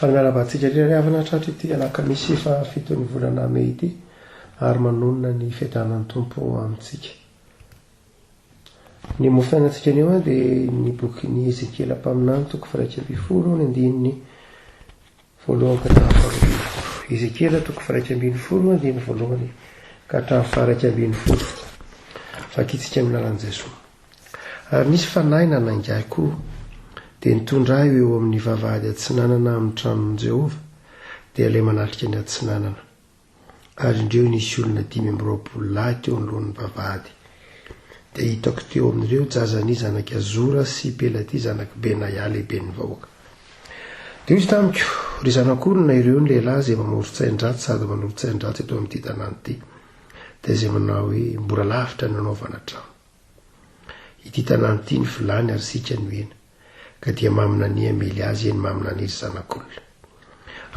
fa ny miarabantsika riavana tratra ity alakamisy fa fitony volana me ity ary manonona ny fiadanan'ny tompo amintsika. Ny mofainantsika anio dia ny boky ny Ezekela mpaminany toko faraika ambin'ny folo ny andininy voalohany ka hatramin'ny faharoapolo. Ezekela toko faraika ambin'ny folo andininy voalohany ka hatramin'ny faraika ambin'ny folo. Vakitsika amin'ny anaran'i Jesosy. Ary nisy fanahy nanaingahy koa dia nitondra eo amin'ny vavahady atsinanana amin'ny tranon'i Jehova dia ilay manatrika ny atsinanana. Ary indreo nisy olona 520 lahy teo anoloan'ny vavahady. Dia hitako teo amin'ireo Jazania zanaky Azora sy Pelatia zanaky Benaia lehiben'ny vahoaka. Dia izy tamiko ry zanak'olona ireo ny lehilahy izay mamoron-tsain-dratsy sady manoro-tsain-dratsy eto amin'ity tanàna ity, dia izay manao hoe mbola lavitra ny nanaovana trano. Ity tanàna ity ny vilany ary sika no hena, ka dia mamina ny amely azy eny mamina ny ry zanak'olona.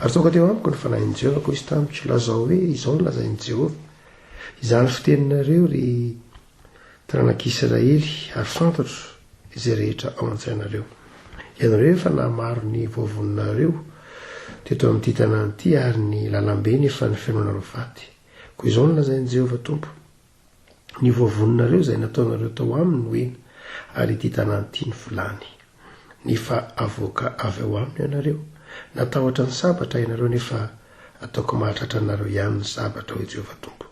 Ary tonga teo amiko ny fanahin'i Jehova koa izy tamiko, lazao hoe izao no lazain'i Jehova, izany fiteninareo ry taranak'Israely ary fantatro izay rehetra ao an-tsainareo. Ianareo efa namaro ny voavoninareo teto amin'ity tanàna ity ary ny lalambe nefa ny fiainonareo faty. Koa izao no lazain'i Jehova Tompo, ny voavoninareo izay nataonareo tao aminy no hena, ary ity tanàna ity ny volany. Nefa avoaka avy ao aminy ianareo, natahotra ny sabatra ianareo nefa ataoko mahatratra anareo ihany ny sabatra ho Jehova Tompo.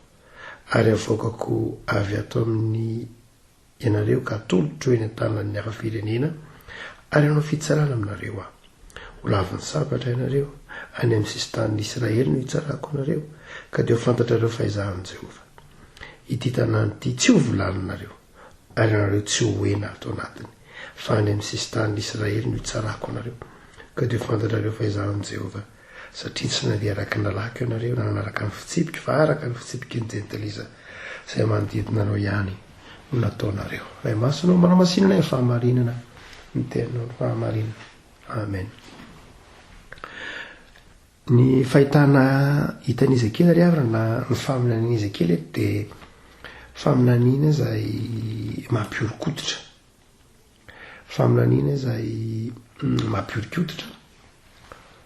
Ary avoakako avy ato amin'ny ianareo ka atolotro eny an-tanan'ny hafa-firenena ary hanao fitsarana aminareo aho. Ho lavin'ny sabatra ianareo, any amin'ny sisin-tanin'ny Israely no hitsarako anareo, ka dia ho fantatrareo fahaizahan'i Jehova. Ity tanàna ity tsy ho volaninareo, ary ianareo tsy ho hena ato anatiny, fa any amin'ny sisin-tanin'ny Israely no hitsarako anareo, ka dia ho fantatrareo fahaizahan'i Jehova. Satria tsy nandeha araka ny lalaka ianareo na nanaraka ny fitsipika, fa araka ny fitsipiky ny jentiliza izay manodidina anao ihany no nataonareo. Ray masonao manamasinana ny fahamarinana ny tenanao ny fahamarinana. Amen. Ny fahitana hitan'i Ezekela ry havana na ny faminanian'i Ezekela dia faminaniana izay mampiorokotitra. Faminaniana izay mampiorokotitra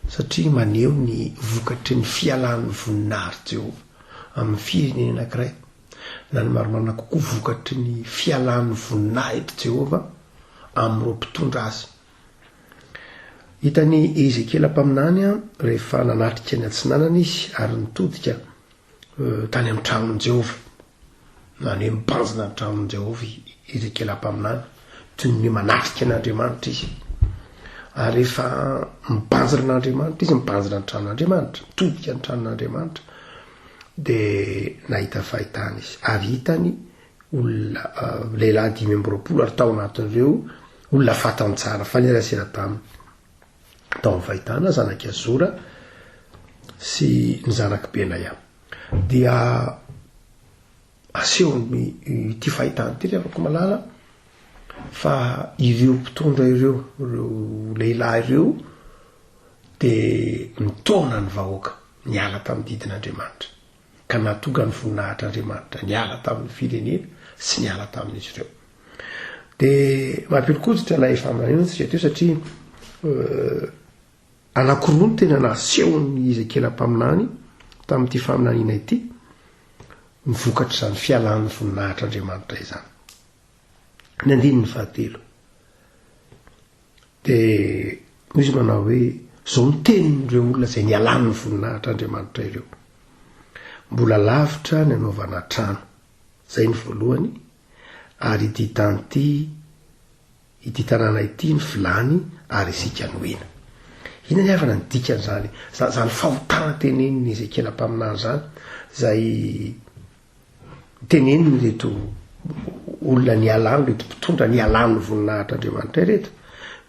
satria maneho ny vokatry ny fialan'ny voninahary Jehova amin'ny firenena anankiray, na ny maromarina kokoa vokatry ny fialan'ny voninahitra Jehova amin'ireo mpitondra azy. Hitan'ny Ezekela mpaminany rehefa nanatrika ny atsinanana izy ary nitodika tany amin'ny tranon'i Jehova, na ny mibanjina ny tranon'i Jehova Ezekela mpaminany, toy ny manatrika an'Andriamanitra izy. Ary rehefa mibanjina an'Andriamanitra izy, mibanjina ny tranon'Andriamanitra, mitodika ny tranon'Andriamanitra, dia nahita fahitana izy. Ary hitany olona lehilahy 520 ary tao anatin'ireo olona fatany tsara fa nerasera taminy tao amin'ny fahitana zanaky Azora sy ny zanaky Benaia. Dia asehony ity fahitana ity afaka malala fa ireo mpitondra ireo lehilahy ireo dia nitaona ny vahoaka niala tamin'ny didin'Andriamanitra, ka natonga ny voninahitr'Andriamanitra niala tamin'ny firenena sy niala tamin'izy ireo. Dia mampiorokotitra ilay faminaniana teo satria anankiroa no tena nasehony Ezekela mpaminany tamin'ity faminaniana ity, mivokatra izany fialan'ny voninahitr'Andriamanitra izany. Ny andininy fahatelo dia izy manao hoe zao mitenin'ireo olona izay nialan'ny voninahitr'Andriamanitra ireo: mbola lavitra ny anaovana trano, zay ny voalohany, ary ity tanàna ity ny vilany ary isika no hena. Ina ny avana ny dikan'izany, zany fahotana teneniny Ezekela mpaminany zany, zay teneniny reto olona nialany, reto mpitondra nialan'ny voninahitr'Andriamanitra ireto,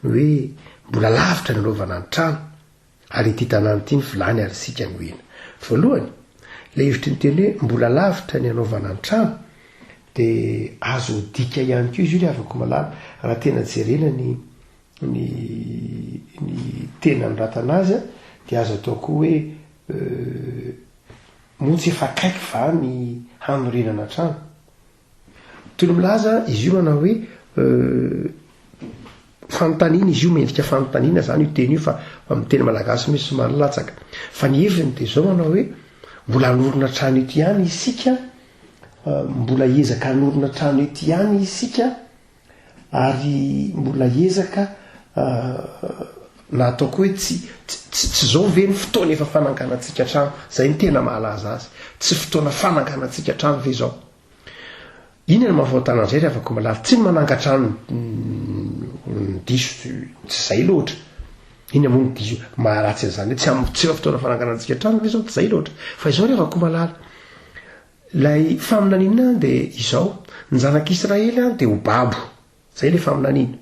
no hoe mbola lavitra ny anaovana ny trano ary ity tanàna ity ny vilany ary isika no hena. Voalohany, ilay hevitry ny teny hoe mbola lavitra ny anaovana ny trano dia azo dika ihany koa izy io ry avako malala, raha tena jerena ny tena nyratana azy dia azo atao koa hoe montsy efa kaiky va ny hanorenana trano. Toy ny milaza izy io manao hoe fanontaniana izy io mendrika fanontaniana zany io teny io fa amin'ny teny malagasy misy somary latsaka fa ny heviny dia zao manao hoe mbola hanorona trano ety ihany isika mbola ezaka hanorona trano ety ihany isika ary mbola ezaka na ataoko hoe tsy zao ve ny fotoana efa fananganantsika trano zay ny tena mahalaza azy tsy fotoana fananganantsika trano ve zao inona mahavoatanan'izay rehefa ko malala tsy ny manangatrano diso tsy zay loatra inona moa ny diso maharatsy an'izany hoe tsy fotoana fananganantsika trano ve zao tsy zay loatra fa izao rehefa ko malala lay faminaniana dia izao ny zanak'Israely dia ho babo zay le faminaniana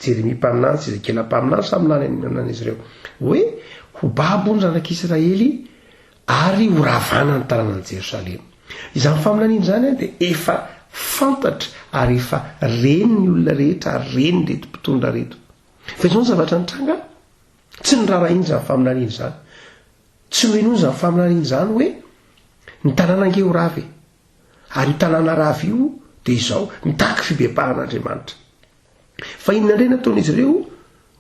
Jeremia mpaminany sy Ezekela mpaminany samy nanan'izy ireo hoe ho babo ny zanak'Israely ary ho ravana ny tanànan'i Jerosalema izany faminaniana zany dia efa fantatra ary efa reny ny olona rehetra ary reny reto mpitondra reto fa izao ny zavatra nitranga tsy ny raharainy zany faminaniana zany tsy hoenony zany faminaniana zany hoe ny tanàna ange ho ravy ary io tanàna ravy io dia izao mitaky fibepahan'Andriamanitra fa inona indray nataon'izy ireo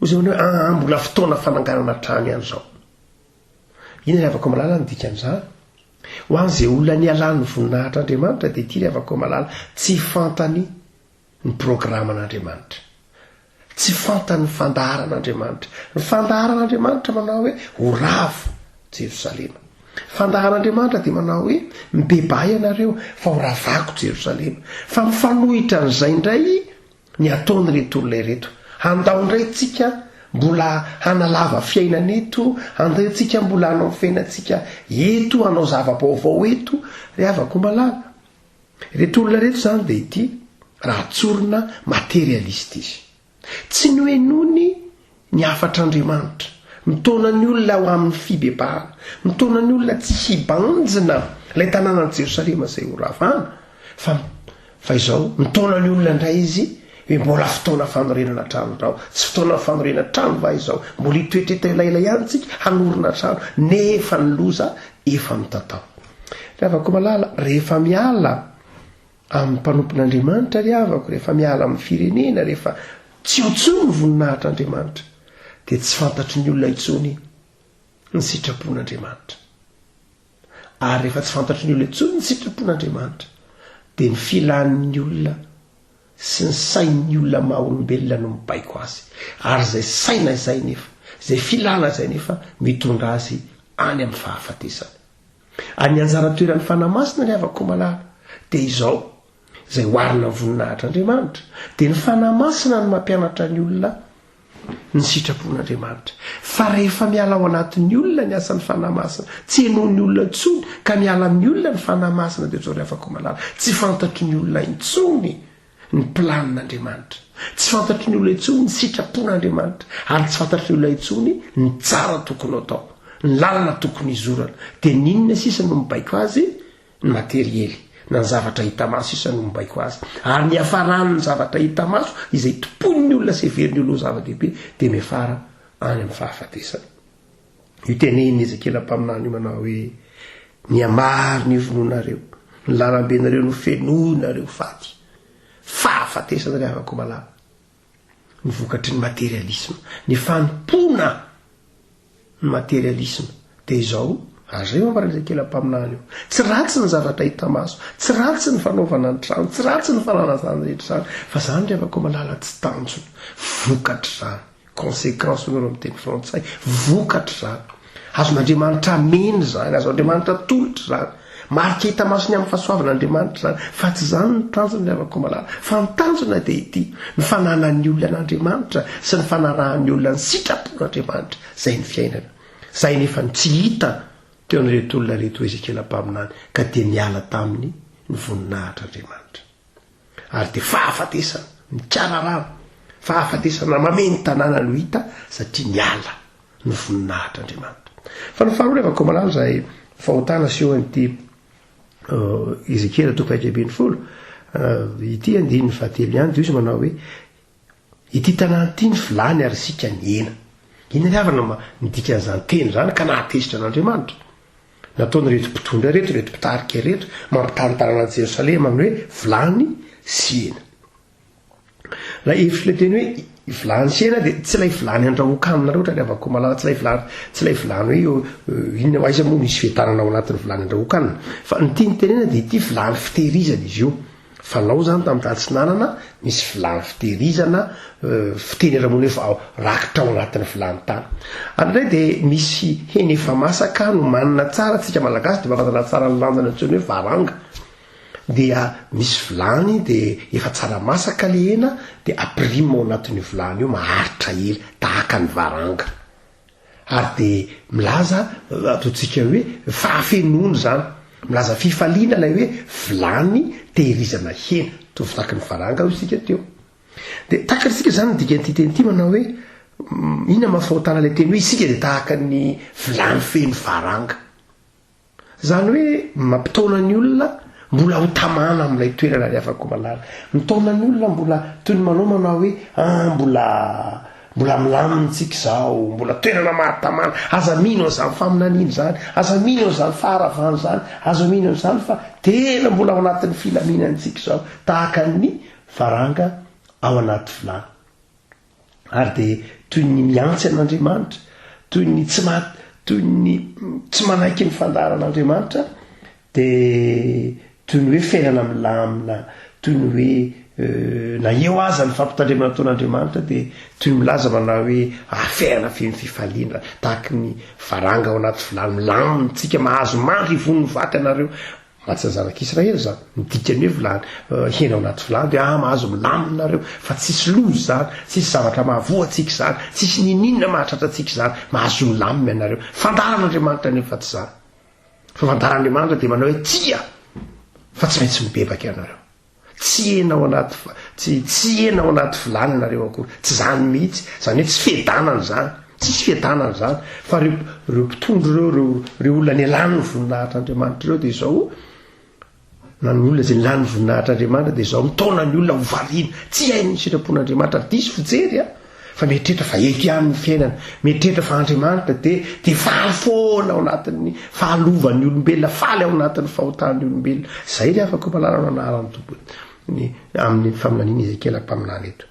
zay hoe mbola fotoana fananganana trano ihany zao ina ry avako malala ny dikan'izany ho an'izay olona ny alan'ny voninahitr'Andriamanitra dia ity ry avako malala tsy fantany ny programan'Andriamanitra tsy fantany ny fandaharan'Andriamanitra ny fandaharan'Andriamanitra manao hoe ho ravo Jerosalema fandaharan'Andriamanitra dia manao hoe mibebay ianareo fa ho ravako Jerosalema fa mifanohitra n'izay indray ny ataony reto olona ireto handao indray tsika mbola hanalava fiainana eto andray tsika mbola hanao fiainantsika eto hanao zava-baovao eto ry havako malala reto olona reto zany dia ity raha tsorona materialista izy tsy ny hoe nony ny afatr'Andriamanitra mitona ny olona ho amin'ny fibebahana mitona ny olona tsy hibanjina ilay tanànan'i Jerosalema izay ho ravana fa izao mitona ny olona indray izy hoe mbola fotoana fanorenana trano rao tsy fotoana fanorenana trano va izao mbola hitoetreta ilaila ihany tsika hanorona trano nefa ny loza efa mitatao ry havako malala rehefa miala amin'ny mpanompon'Andriamanitra ry havako rehefa miala amin'ny firenena rehefa tsy hotsony ny voninahitr'Andriamanitra dia tsy fantatry ny olona intsony ny sitrapon'Andriamanitra ary rehefa tsy fantatry ny olona intsony ny sitrapon'Andriamanitra dia ny filan'ny olona sy ny sain'ny olona maha-olombelona no mibaiko azy ary zay saina izay nefa zay filana izay nefa mitondra azy any amin'ny fahafatesana any anjara toeran'ny fanamasina ny havako malala dia izao zay hoarina ny voninahitr'Andriamanitra dia ny fanamasina no mampianatra ny olona ny sitrapon'Andriamanitra fa rehefa miala ao anatin'ny olona ny asan'ny fanamasina tsy henoan'ny olona intsony ka miala amin'ny olona ny fanamasina dia zao ry havako malala tsy fantatry ny olona intsony ny planin'Andriamanitra tsy fantatry ny olona intsony ny sitrapon'Andriamanitra ary tsy fantatry ny olona intsony ny tsara tokony atao ny lalana tokony izorana dia ninona sisa no mibaiko azy ny materiely na ny zavatra hita maso isa no mibaiko azy ary ny hafarany ny zavatra hita maso izay tompon'ny olona sy heveriny olo zava-dehibe dia miafara any amin'ny fahafatesana io tenen'ny Ezekela mpaminany io manao hoe niamary ny vononareo ny lalambenareo no fenonareo faty fahafatesana ry havako malala ny vokatry ny materialisme ny fanompona ny materialisme dia izao azy reo ambarany Ezekela mpaminany io tsy ratsy ny zavatra hita maso tsy ratsy ny fanaovana ny trano tsy ratsy ny fananazany rehetra zany fa zany ry havako malala tsy tanjona vokatra zany conséquence nolo amin'ny teny frantsay vokatra zany azon'Andriamanitra meny zany azon'Andriamanitra tolotra zany marika hita masony amin'ny fahasoavan'Andriamanitra zany fa tsy zany ny tanjona ry havako malala fa ny tanjona dia ity ny fananan'ny olona an'Andriamanitra sy ny fanarahan'ny olona ny sitrapon'Andriamanitra zay ny fiainana zay nefa ny tsy hita teo amin'ireto olona reto Ezekela mpaminany ka dia miala taminy ny voninahitr'Andriamanitra ary dia fahafatesana ny kararana fahafatesana mameny tanàna no hita satria miala ny voninahitr'Andriamanitra fa ny faharoa ry havako malala zay fahotana sy eo an'ity Ezekela 1:20 ity andiny ny fahatelo ihany dia izy manao hoe ity tanàna ity ny vilany ary sika ny ena ina ry havana midika an'izany teny zany ka nahatezitra an'Andriamanitra nataony reto mpitondra reto reto mpitarika reto mampitary tanàna Jerosalema amin'ny hoe vilany sy ena raha hevitry le teny hoe vilany sena dia tsy ilay vilany andrahokanina reotra reavako malala tsy ilay vilany hoe inona aiza moa misy fihetanana ao anatin'ny vilany andrahokanina fa ny tiany tenena dia ity vilany fitehirizana izy io fanao zany tamin'ny tatsinanana misy vilany fitehirizana fiteny ramony hoe rakitra ao anatin'ny vilany tany anydray dia misy heny efa masaka no manina tsara tsika malagasy dia mafatana tsara ny lanjana antsony hoe varanga dia misy vilany dia efa tsara masaka le hena dia aprimo ao anatin'ny vilany io maharitra ela tahaka ny varanga ary dia milaza ataontsika hoe fahafenono zany milaza fifaliana ilay hoe vilany tehirizana hena tovitaky ny varanga isika teo dia takatsika zany nydikanyity teny ity manao hoe inona mahafahotana ilay teny hoe isika dia tahaka ny vilany feno varanga zany hoe mampitaona ny olona mbola ho tamana amin'ilay toerana ry afako malala mitaona ny olona mbola toy ny manao hoe mbola milamintsika zao mbola toerana mahatamana aza mino an'izany faminaniana zany aza mino an'izany faharavany zany aza mino an'izany fa tena mbola ao anatin'ny filaminantsika zao tahaka ny varanga ao anaty vilany ary dia toy ny miantsy an'Andriamanitra toy ny tsy manaiky ny fandaharan'Andriamanitra dia toy ny hoe fiainana milamina toy ny hoe na eo aza ny fampitandremana ataon'Andriamanitra dia toy ny milaza manao hoe afiaina feno fifaliana tahaky ny varanga ao anaty vilany milamintsika mahazo mandry vonony vaty anareo matsy zanak'Israely zany midikany hoe vilany hena ao anaty vilany dia mahazo milaminareo fa tsisy lozy zany tsisy zavatra mahavoatsika zany tsisy nininona mahatratratsika zany mahazo milamina anareo fandaran'Andriamanitra nefa tsy zany fa fandaran'Andriamanitra dia manao hoe tsia fa tsy maintsy mibebaka ianareo tsy hena ao anaty vilany nareo akory tsy zany mihitsy zany hoe tsy fiadanana zany tsisy fiadanana zany fa reo mpitondro reo olona ny alany ny voninahitr'Andriamanitra reo dia izao na ny olona zay nilany ny voninahitr'Andriamanitra dia izao mitaona ny olona hovariana tsy hainy ny sitrapon'Andriamanitra diso fijery fa mieritreritra fa ety amin'ny fiainana mieritreritra fa Andriamanitra dia faly foana ao anatin'ny fahalovany olombelona faly ao anatin'ny fahotan'ny olombelona zay ry afaka malala no anaran'ny tompony amin'ny faminaniana Ezekela mpaminany eto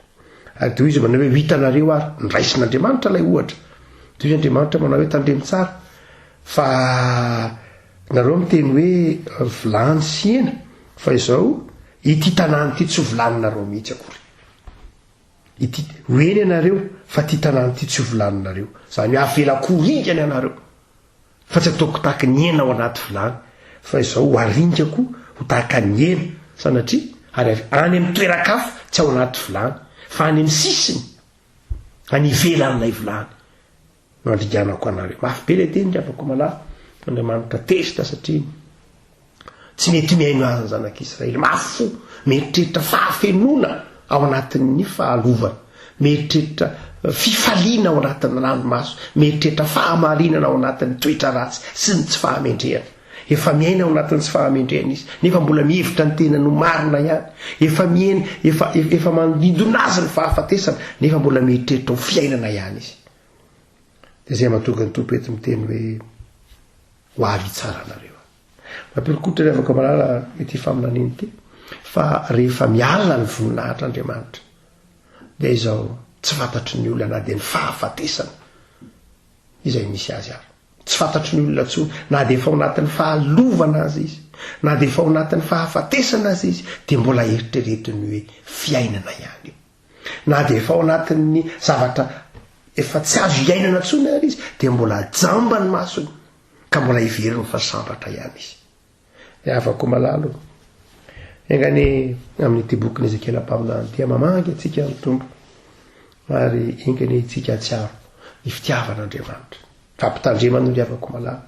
ary toy izy manao hoe hitanareo ary niraisin'Andriamanitra ilay ohatra toy izy Andriamanitra manao hoe tandremo tsara fa nareo miteny hoe vilany sy hena fa izao ity tanàny ity tsy ho vilaninareo mihitsy akory ity hoeny ianareo fa ty tanàny ity tsy ho vilaninareo zany hoe avela koringany ianareo fa tsy ataoko tahaka ny hena ao anaty vilany fa izao ho aringako ho tahaka ny hena sanatria ary any amin'ny toeran-kafa tsy ao anaty vilany fa any amin'ny sisiny any ivelan'ilay vilany no andriganako anareo mafy be ilay teny afako malala Andriamanitra testa satria tsy mety miaino azy ny zanak'Israely mafy fo mieritreritra fahafenona ao anatin'ny fahalovana mieritreritra fifaliana ao anatin'ny ranomaso mieritreritra fahamarinana ao anatin'ny toetra ratsy sy ny tsy fahamendrehana efa miaina ao anatin'ny tsy fahamendrehana izy nefa mbola mihevitra ny tena no marina ihany efa miaina efa manindona azy ny fahafatesana nefa mbola mieritreritra ho fiainana ihany izy dia zay mahatonga ny tompo eto miteny hoe ho avy tsara nareo mampirikotra ry afaka malala ity faminaniana ity fa rehefa miala ny voninahitr'Andriamanitra dia izao tsy fantatry ny olona na dia ny fahafatesana izay misy azy ary tsy fantatry ny olona tsony na dia efa ao anatin'ny fahalovana azy izy na dia efa ao anatin'ny fahafatesana azy izy dia mbola eritreretiny hoe fiainana ihany io na dia efa ao anatin'ny zavatra efa tsy azo iainana tsony ary izy dia mbola jamba ny masony ka mbola iveriny fa sambatra ihany izy dia afako malalo engany amin'ity boky ny Ezekela mpaminany dia mamangy atsika ny tombo ary engany itsika atsiaro ny fitiavan'Andriamanitra fampitandremana ny afako malala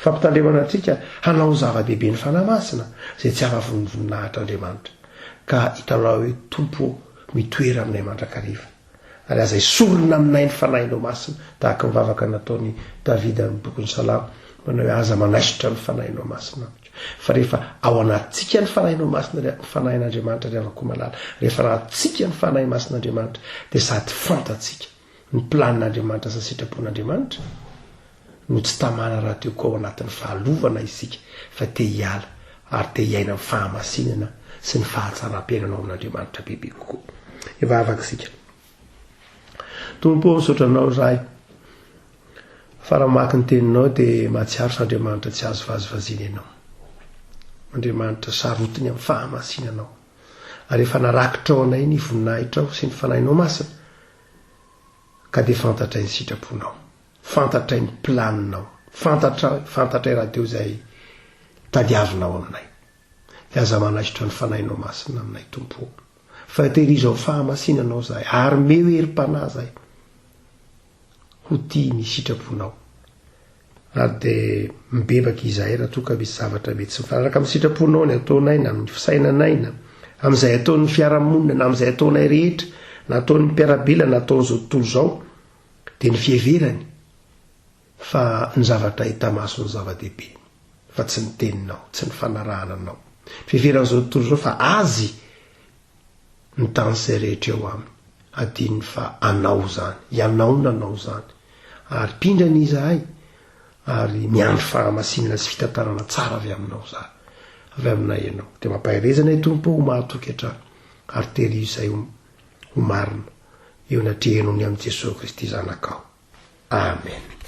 fampitandremana atsika hanao zava-dehibe ny fanahy masina zay tsy afa-voninahitr'Andriamanitra ka hitanao hoe tompo mitoera aminay mandrakariva ary aza isorona aminay ny fanahinao masina tahaka mivavaka nataony Davida amin'ny bokin'ny Salamo manao hoe aza manaisitra ny fanahinao masina fa rehefa ao anatsika ny fanahinao masina ny fanahin'Andriamanitra ry avako malala rehefa anatsika ny fanahy masin'Andriamanitra dia sady fantatsika ny planin'Andriamanitra sy sitrapon'Andriamanitra no tsy tamana raha teo koa ao anatin'ny fahalovana isika fa te hiala ary te hiaina amin'ny fahamasinana sy ny fahatsaram-piainana ao amin'Andriamanitra bebe kokoa efa afaka isika tompo misotranao zahay fa raha maky ny teninao dia mahatsiaro fa Andriamanitra tsy azo vazivaziana ianao. Andriamanitra sarotiny amin'ny fahamasinanao ary efa narakitra ao anay ny voninahitra ao sy ny fanahinao masina ka dia fantatray ny sitraponao, fantatray ny planinao, fantatray raha teo izay tadiavinao aminay. Aza manaisitra ny fanahinao masina aminay tompo, fa tehirizao fahamasinanao zahay ary meo herim-panahy zahay ho tia ny sitraponao. Ary dia mibebaka izahay raha toa ka misy zavatra mety tsy mifanaraka amin'ny sitraponao ny ataonay na amin'ny fisainanay na amin'izay ataon'ny fiarahamonina na amin'izay ataonay rehetra na ataon'ny mpiarabila na ataon'izao tontolo izao dia ny fiheverany fa ny zavatra hita maso ny zava-dehibe fa tsy ny teninao, tsy ny fanarahananao. Fiheveran'izao tontolo izao fa azy ny tany izay rehetra eo aminy adininy fa anao zany, ianao nanao zany ary pindrany izahay ary miandry fahamasinana sy fitantarana tsara avy aminao zany, avy aminay ianao. Dia mampahirezana tompo ho mahatoky hatrany ary terizo izay ho marina eo natrehanao ny amin'ny Jesosy Kristy zanakao. Amen.